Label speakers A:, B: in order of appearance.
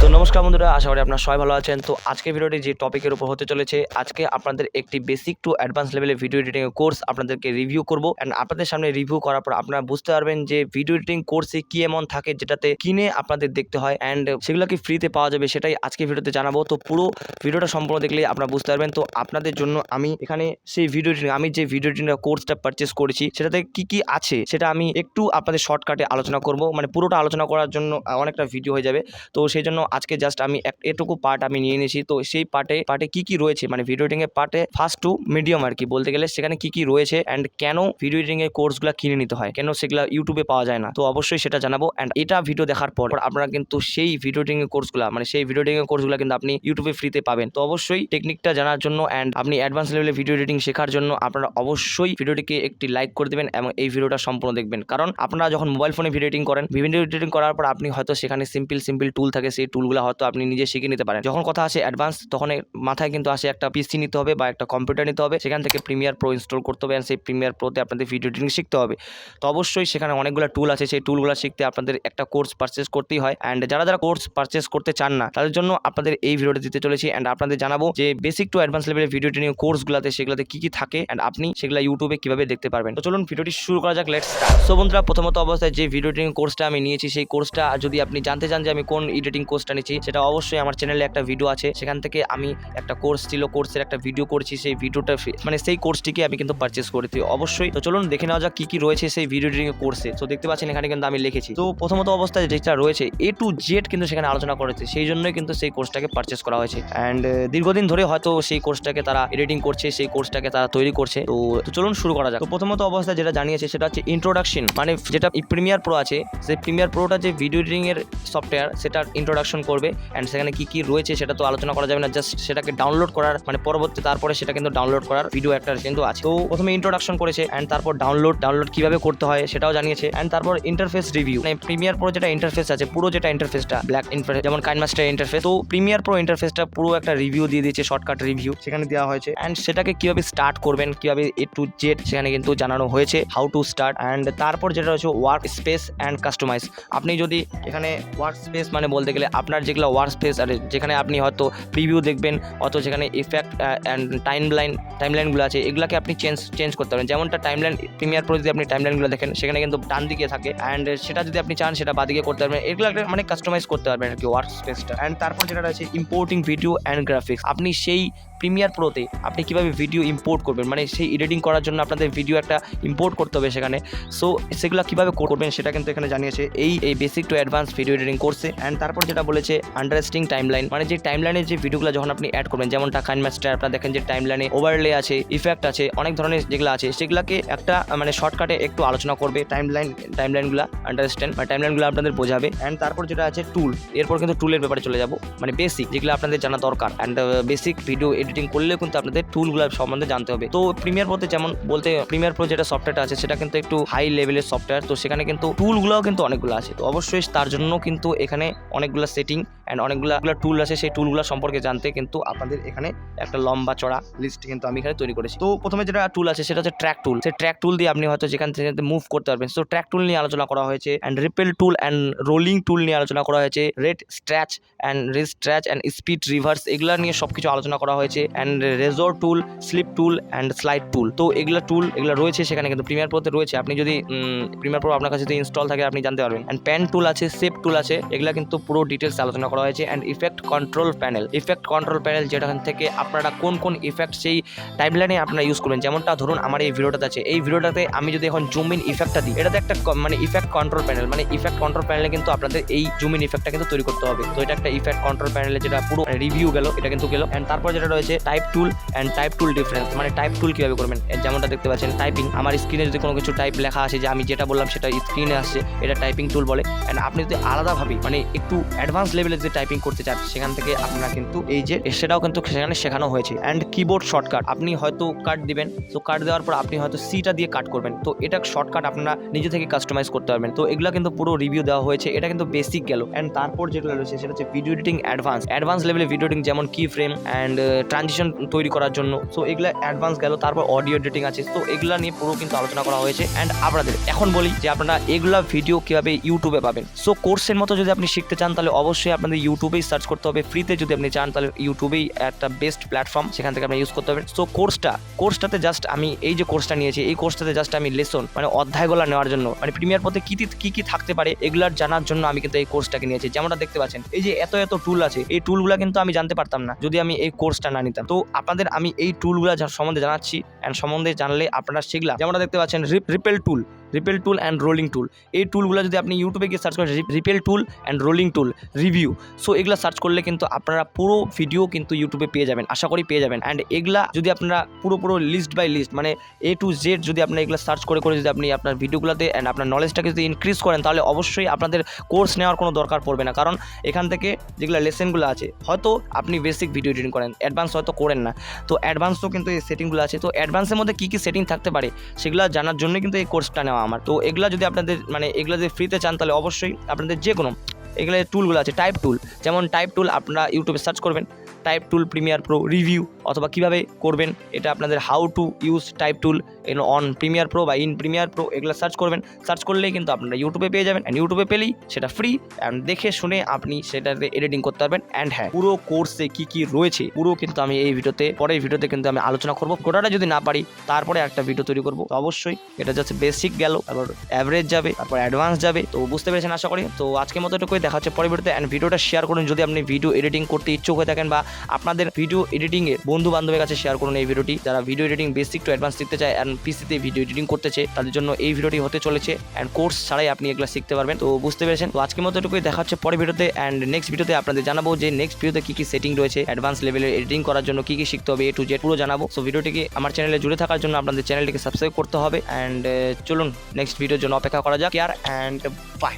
A: তো নমস্কার বন্ধুরা, আশা করি আপনারা সবাই ভালো আছেন। তো আজকে ভিডিওটি যে টপিকের উপর হতে চলেছে, আজকে আপনাদের একটি বেসিক টু অ্যাডভান্স লেভেলের ভিডিও এডিটিং এর কোর্স আপনাদেরকে রিভিউ করব। এন্ড আপনাদের সামনে রিভিউ করার পর আপনারা বুঝতে পারবেন যে ভিডিও এডিটিং কোর্সে কি এমন থাকে যেটাতে কিনে আপনাদের দেখতে হয় এন্ড সেগুলো কি ফ্রিতে পাওয়া যাবে, সেটাই আজকে ভিডিওতে জানাবো। তো পুরো ভিডিওটা সম্পূর্ণ দেখলে আপনারা বুঝতে পারবেন। তো আপনাদের জন্য আমি এখানে সেই ভিডিও এডিটিং, আমি যে ভিডিও এডিটিং কোর্সটা পারচেস করেছি সেটাতে কি কি আছে সেটা আমি একটু আপনাদের শর্টকাটে আলোচনা করব। মানে পুরোটা আলোচনা করার জন্য অনেকটা ভিডিও হয়ে যাবে, তো সেই জন্য আজকে জাস্ট আমি এটুকু পার্ট আমি নিয়ে নিয়েছি। তো সেই পার্টে কি কি রয়েছে, মানে ভিডিও এডিটিং এর পার্টে ফার্স্ট টু মিডিয়াম আর কি বলতে গেলে, সেখানে কি কি রয়েছে এন্ড কেন ভিডিও এডিটিং এর কোর্সগুলো কিনে নিতে হয়, কেন সেগুলো ইউটিউবে পাওয়া যায় না, তো অবশ্যই সেটা জানাবো। এন্ড এটা ভিডিও দেখার পর আপনারা কিন্তু সেই ভিডিও এডিটিং এর কোর্সগুলো, মানে সেই ভিডিও এডিটিং এর কোর্সগুলো কিন্তু আপনি ইউটিউবে ফ্রিতে পাবেন। তো অবশ্যই টেকনিকটা জানার জন্য এন্ড আপনি অ্যাডভান্স লেভেলে ভিডিও এডিটিং শেখার জন্য আপনারা অবশ্যই ভিডিওটিকে একটি লাইক করে দেবেন এবং এই ভিডিওটা সম্পূর্ণ দেখবেন। কারণ আপনারা যখন মোবাইল ফোনে ভিডিও এডিটিং করেন, ভিডিও এডিটিং করার পর আপনি হয়তো সেখানে সিম্পল টুল থাকে, সেই টুলগুলো হয়তো আপনি নিজে শিখে নিতে পারেন। যখন কথা আসে অ্যাডভান্স, তখন মাথায় কিন্তু আসে একটা পিসি নিতে হবে বা একটা কম্পিউটার নিতে হবে, সেখান থেকে প্রিমিয়ার প্রো ইনস্টল করতে হবে, সেই প্রিমিয়ার প্রোতে আপনাদের ভিডিও এডিটিং শিখতে হবে। তো অবশ্যই সেখানে অনেকগুলো টুল আছে, সেই টুলগুলো শিখতে আপনাদের একটা কোর্স পারচেস করতেই হয়। অ্যান্ড যারা কোর্স পারচেস করতে চান না তাদের জন্য আপনাদের এই ভিডিওটা দিতে চলেছি। অ্যান্ড আপনাদের জানাবো যে বেসিক টু অ্যাডভান্স লেভেলের ভিডিও এডিটিং কোর্সগুলোতে সেগুলোতে কি কি থাকে অ্যান্ড আপনি সেগুলো ইউটিউবে কিভাবে দেখতে পারবেন। তো চলুন ভিডিওটি শুরু করা যাক, লেটস স্টার্ট। সো বন্ধুরা, প্রথমত অবস্থায় যে ভিডিও এডিটিং কোর্সটা আমি নিয়েছি, সেই কোর্সটা যদি আপনি জানতে চান যে আমি কোন এডিটিং কোর্সটা নিয়েছি, সেটা অবশ্যই আমার চ্যানেলে একটা ভিডিও আছে, সেখান থেকে আমি একটা কোর্স ছিল, কোর্সের একটা ভিডিও করেছি, সেই ভিডিওটা মানে সেই কোর্সটিকে আমি কিন্তু পারচেস করেছি অবশ্যই। তো চলুন দেখে নেওয়া যাক কি কি রয়েছে সেই ভিডিও এডিটিং কোর্সে। তো দেখতে পাচ্ছেন এখানে কিন্তু আমি লিখেছি। তো প্রথমত অবস্থায় যেটা রয়েছে A to Z কিন্তু সেখানে আলোচনা করেছে, সেই জন্যই কিন্তু সেই কোর্সটাকে পারচেস করা হয়েছে। অ্যান্ড দীর্ঘদিন ধরে হয়তো সেই কোর্সটাকে তারা এডিটিং করছে, সেই কোর্সটাকে তারা তৈরি করছে। তো চলুন শুরু করা যাক। তো প্রথমত অবস্থায় যেটা জানিয়েছে সেটা হচ্ছে ইন্ট্রোডাকশন, মানে যেটা প্রিমিয়ার প্রো আছে, সেই প্রিমিয়ার প্রোটা যে ভিডিও এডিটিং এর সফটওয়্যার, সেটার ইন্ট্রোডাকশন করবে। অ্যান্ড সেখানে কি কি রয়েছে সেটা তো আলোচনা করা যাবে না, জাস্ট সেটাকে ডাউনলোড করার মানে পরবর্তী তারপরে সেটা কিন্তু ডাউনলোড করার ভিডিও একটা কিন্তু আছে। তো প্রথমে ইন্ট্রোডাকশন করেছে অ্যান্ড তারপর ডাউনলোড কিভাবে করতে হয় সেটাও জানিয়েছে। অ্যান্ড তারপর ইন্টারফেস রিভিউ, মানে প্রিমিয়ার প্রো যেটা ইন্টারফেস আছে, পুরো যেটা ইন্টারফেসটা ব্ল্যাক ইন্টারফেস যেমন কাইনমাস্টার ইন্টারফেস, তো প্রিমিয়ার প্রো ইন্টারফেসটা পুরো একটা রিভিউ দিয়ে দিয়েছে, শর্টকাট রিভিউ সেখানে দেওয়া হয়েছে। অ্যান্ড সেটাকে কিভাবে স্টার্ট করবেন, কিভাবে A to Z সেখানে কিন্তু জানানো হয়েছে, হাউ টু স্টার্ট। অ্যান্ড তারপর যেটা হচ্ছে ওয়ার্ক স্পেস অ্যান্ড কাস্টমাইজ। আপনি যদি এখানে ওয়ার্ক স্পেস মানে বলতে গেলে আপনার যেগুলো ওয়ার্ক স্পেস আর যেখানে আপনি হয়তো প্রিভিউ দেখবেন, অথবা যেখানে ইফেক্ট অ্যান্ড টাইমলাইনগুলো আছে, এগুলোকে আপনি চেঞ্জ করতে পারেন। যেমনটা টাইমলাইন প্রিমিয়ার প্রো যদি আপনি টাইমলাইনগুলো দেখেন, সেখানে কিন্তু ডান দিকে থাকে, অ্যান্ড সেটা যদি আপনি চান সেটা বাদিকে করতে পারবেন। এগুলো মানে কাস্টমাইজ করতে পারবেন আর কি ওয়ার্ক স্পেসটা। অ্যান্ড তারপর যেটা রয়েছে ইম্পোর্টিং ভিডিও অ্যান্ড গ্রাফিক্স, আপনি সেই প্রিমিয়ার প্রোতে আপনি কীভাবে ভিডিও ইম্পোর্ট করবেন, মানে সেই এডিটিং করার জন্য আপনাদের ভিডিও একটা ইম্পোর্ট করতে হবে সেখানে। সো সেগুলো কীভাবে করবেন সেটা কিন্তু এখানে জানিয়েছে এই basic to advance video editing কোর্সে। অ্যান্ড তারপর যেটা বলেছে আন্ডারস্ট্যান্ডিং টাইমলাইন, মানে যে টাইমলাইনের যে ভিডিওগুলো যখন আপনি অ্যাড করবেন, যেমনটা কাইনমাস্টার আপনারা দেখেন যে টাইমলাইনে ওভারলে আছে, ইফেক্ট আছে, অনেক ধরনের যেগুলো আছে, সেগুলোকে একটা মানে শর্টকাটে একটু আলোচনা করবে, টাইমলাইনগুলো আন্ডারস্ট্যান্ড মানে টাইমলাইনগুলো আপনাদের বোঝাবে। অ্যান্ড তারপর যেটা আছে টুল, এরপর কিন্তু টুলের ব্যাপারে চলে যাব, মানে বেসিক যেগুলো আপনাদের জানা দরকার। অ্যান্ড বেসিক ভিডিও এডিটিং করলেও কিন্তু আপনাদের টুলগুলো সম্বন্ধে জানতে হবে। তো প্রিমিয়ার প্রোতে যেমন বলতে প্রিমিয়ার প্রো যেটা সফটওয়্যারটা আছে সেটা কিন্তু একটু হাই লেভেলের সফটওয়্যার, তো সেখানে কিন্তু টুলগুলোও কিন্তু অনেকগুলো আছে। তো অবশ্যই তার জন্য কিন্তু এখানে অনেকগুলো সেটিং অ্যান্ড অনেকগুলো টুল আছে, সেই টুলগুলো সম্পর্কে জানতে কিন্তু আপনাদের এখানে একটা লম্বা চড়া লিস্ট কিন্তু আমি এখানে তৈরি করেছি। তো প্রথমে যেটা টুল আছে সেটা হচ্ছে ট্র্যাক টুল, সেই ট্র্যাক টুল দিয়ে আপনি হয়তো যেখান থেকে মুভ করতে পারবেন। তো ট্র্যাক টুল নিয়ে আলোচনা করা হয়েছে। And ripple tool and rolling tool নিয়ে আলোচনা করা হয়েছে। Rate stretch and speed reverse, এগুলো নিয়ে সবকিছু আলোচনা করা হয়েছে। And razor tool, slip tool and slide tool, তো এগুলো রয়েছে সেখানে কিন্তু প্রিমিয়ার প্রোতে রয়েছে। আপনি যদি প্রিমিয়ার প্রো আপনার কাছে যদি ইনস্টল থাকে আপনি জানতে পারবেন। অ্যান্ড প্যান টুল আছে, শেপ টুল আছে, এগুলো কিন্তু পুরো ডিটেলস আলোচনা করা হয়েছে। অ্যান্ড ইফেক্ট কন্ট্রোল প্যানেল যেখান থেকে আপনারা কোন ইফেক্ট সেই টাইমলাইনে আপনারা ইউজ করবেন। যেমনটা ধরুন আমার এই ভিডিওটাতে আছে, এই ভিডিওটাতে আমি যদি এখন জুম ইন ইফেক্টটা দিই, এটাতে একটা মানে ইফেক্ট কন্ট্রোল প্যানেল, মানে ইফেক্ট কন্ট্রোল প্যানেলে কিন্তু আপনাদের এই জুম ইন ইফেক্টটা কিন্তু তৈরি করতে হবে। তো এটা একটা ইফেক্ট কন্ট্রোল প্যানেলে যেটা পুরো রিভিউ গেল, এটা কিন্তু গেল। অ্যান্ড তারপর যেটা রয়েছে type tool and type tool difference, মানে টাইপ টুল কীভাবে করবেন। যেমনটা দেখতে পাচ্ছেন টাইপিং, আমার স্ক্রিনে যদি কোনো কিছু টাইপ লেখা আসে, যে আমি যেটা বললাম সেটা স্ক্রিনে আসছে, এটা টাইপিং টুল বলে। অ্যান্ড আপনি যদি আলাদাভাবে মানে একটু অ্যাডভান্স লেভেলে যে টাইপিং করতে চান, সেখান থেকে আপনারা কিন্তু এই যে সেটাও কিন্তু সেখানে শেখানো হয়েছে। অ্যান্ড কিবোর্ড শর্টকাট, আপনি হয়তো কাট দিবেন, তো কাট দেওয়ার পর আপনি হয়তো সিটা দিয়ে কাট করবেন, তো এটা শর্টকাট আপনারা নিজে থেকে কাস্টমাইজ করতে পারবেন। তো এগুলো কিন্তু পুরো রিভিউ দেওয়া হয়েছে, এটা কিন্তু বেসিক গেল। অ্যান্ড তারপর যেগুলো রয়েছে সেটা হচ্ছে ভিডিও এডিটিং অ্যাডভান্স লেভেলে ভিডিও এডিটিং, যেমন কি ফ্রেম অ্যান্ড ট্রানজিশন তৈরি করার জন্য। সো এগুলা অ্যাডভান্স গেল। তারপর অডিও এডিটিং আছে। তো এগুলা নিয়ে পুরো কিন্তু আলোচনা করা হয়েছে। অ্যান্ড আপনাদের এখন বলি যে আপনারা এগুলা ভিডিও কীভাবে ইউটিউবে পাবেন। সো কোর্সের মতো যদি আপনি শিখতে চান তাহলে অবশ্যই আপনাদের ইউটিউবেই সার্চ করতে হবে। ফ্রিতে যদি আপনি চান তাহলে ইউটিউবেই একটা বেস্ট প্ল্যাটফর্ম, সেখান থেকে আপনি ইউজ করতে পারবেন। সো কোর্সটাতে জাস্ট আমি এই যে কোর্সটা নিয়েছি, এই কোর্সটাতে জাস্ট আমি লেসন মানে অধ্যায়গুলো নেওয়ার জন্য, মানে প্রিমিয়ার পথে কি থাকতে পারে এগুলার জানার জন্য আমি কিন্তু এই কোর্সটাকে নিয়েছি। যেমনটা দেখতে পাচ্ছেন এই যে এত টুল আছে, এই টুলগুলো কিন্তু আমি জানতে পারতাম না যদি আমি এই কোর্সটা না নিতাম। তো আপনাদের আমি এই টুলগুলো সম্বন্ধে জানাচ্ছি, অ্যান্ড সম্বন্ধে জানলে আপনারা শিখলাম। যেমনটা দেখতে পাচ্ছেন রিপেল টুল অ্যান্ড রোলিং টুল। এই টুলগুলো যদি আপনি ইউটিউবে গিয়ে সার্চ করেন repel tool and rolling tool review, so এগুলো সার্চ করলে কিন্তু আপনারা পুরো ভিডিও কিন্তু ইউটিউবে পেয়ে যাবেন, আশা করি পেয়ে যাবেন। অ্যান্ড এগুলা যদি আপনারা পুরো লিস্ট বাই লিস্ট মানে A to Z যদি আপনারা এগুলো সার্চ করে যদি আপনি আপনার ভিডিওগুলোতে অ্যান্ড আপনার নলেজটাকে যদি ইনক্রিজ করেন তাহলে অবশ্যই আপনাদের কোর্স নেওয়ার কোনো দরকার পড়বে না। কারণ এখান থেকে যেগুলো লেসেনগুলো আছে, হয়তো আপনি বেসিক ভিডিও এডিটিং করেন, অ্যাডভান্স হয়তো করেন না, তো অ্যাডভান্সও কিন্তু এই সেটিংগুলো আছে। তো অ্যাডভান্সের মধ্যে কী সেটিং থাকতে পারে সেগুলো জানার জন্য কিন্তু এই কোর্সটা নেওয়া আমার। তো এগুলা যদি আপনাদের মানে এগুলো যদি ফ্রিতে চান তাহলে অবশ্যই আপনাদের যে কোনো এগুলো টুলগুলো আছে, টাইপ টুল, যেমন টাইপ টুল আপনারা ইউটিউবে সার্চ করবেন টাইপ টুল প্রিমিয়ার প্রো রিভিউ, অথবা কীভাবে করবেন এটা আপনাদের how to use type tool on Premiere Pro বা ইন প্রিমিয়ার প্রো, এগুলো সার্চ করবেন। সার্চ করলেই কিন্তু আপনারা ইউটিউবে পেয়ে যাবেন। অ্যান্ড ইউটিউবে পেলেই সেটা ফ্রি, অ্যান্ড দেখে শুনে আপনি সেটাতে এডিটিং করতে পারবেন। অ্যান্ড হ্যাঁ, পুরো কোর্সে কী রয়েছে পুরো কিন্তু আমি এই পরের ভিডিওতে কিন্তু আমি আলোচনা করবো। গোটাটা যদি না পারি তারপরে একটা ভিডিও তৈরি করবো। তো অবশ্যই এটা যাচ্ছে বেসিক গেল, তারপর অ্যাভারেজ যাবে, তারপর অ্যাডভান্স যাবে। তো বুঝতে পেরেছেন আশা করি। তো আজকের মতো এটুকুই, দেখা হচ্ছে পরের ভিডিওতে। অ্যান্ড ভিডিওটা শেয়ার করুন যদি আপনি ভিডিও এডিটিং করতে ইচ্ছুক হয়ে থাকেন, বা আপনাদের ভিডিও এডিটিংয়ে বন্ধু বান্ধবের কাছে শেয়ার করুন এই ভিডিওটি, যারা video editing basic to advance শিখতে চায় অ্যান্ড পিসিতে ভিডিও এডিটিং করতে চায়, তাদের জন্য এই ভিডিওটি হতে চলেছে। অ্যান্ড কোর্স ছাড়াই আপনি এগুলো শিখতে পারবেন। তো বুঝতে পেরেছেন। তো আজকের মতো এটুকুই, দেখা হচ্ছে পরের ভিডিওতে। অ্যান্ড নেক্সট ভিডিওতে আপনাদের জানাবো যে নেক্সট ভিডিওতে কী সেটিং রয়েছে, অ্যাডভান্স লেভেলের এডিটিং করার জন্য কী শিখতে হবে, A to Z পুরো জানাবো। সো ভিডিওটিকে আমার চ্যানেলে জুড়ে থাকার জন্য আপনাদের চ্যানেলটিকে সাবস্ক্রাইব করতে হবে। অ্যান্ড চলুন নেক্সট ভিডিওর জন্য অপেক্ষা করা যাক। Care and by.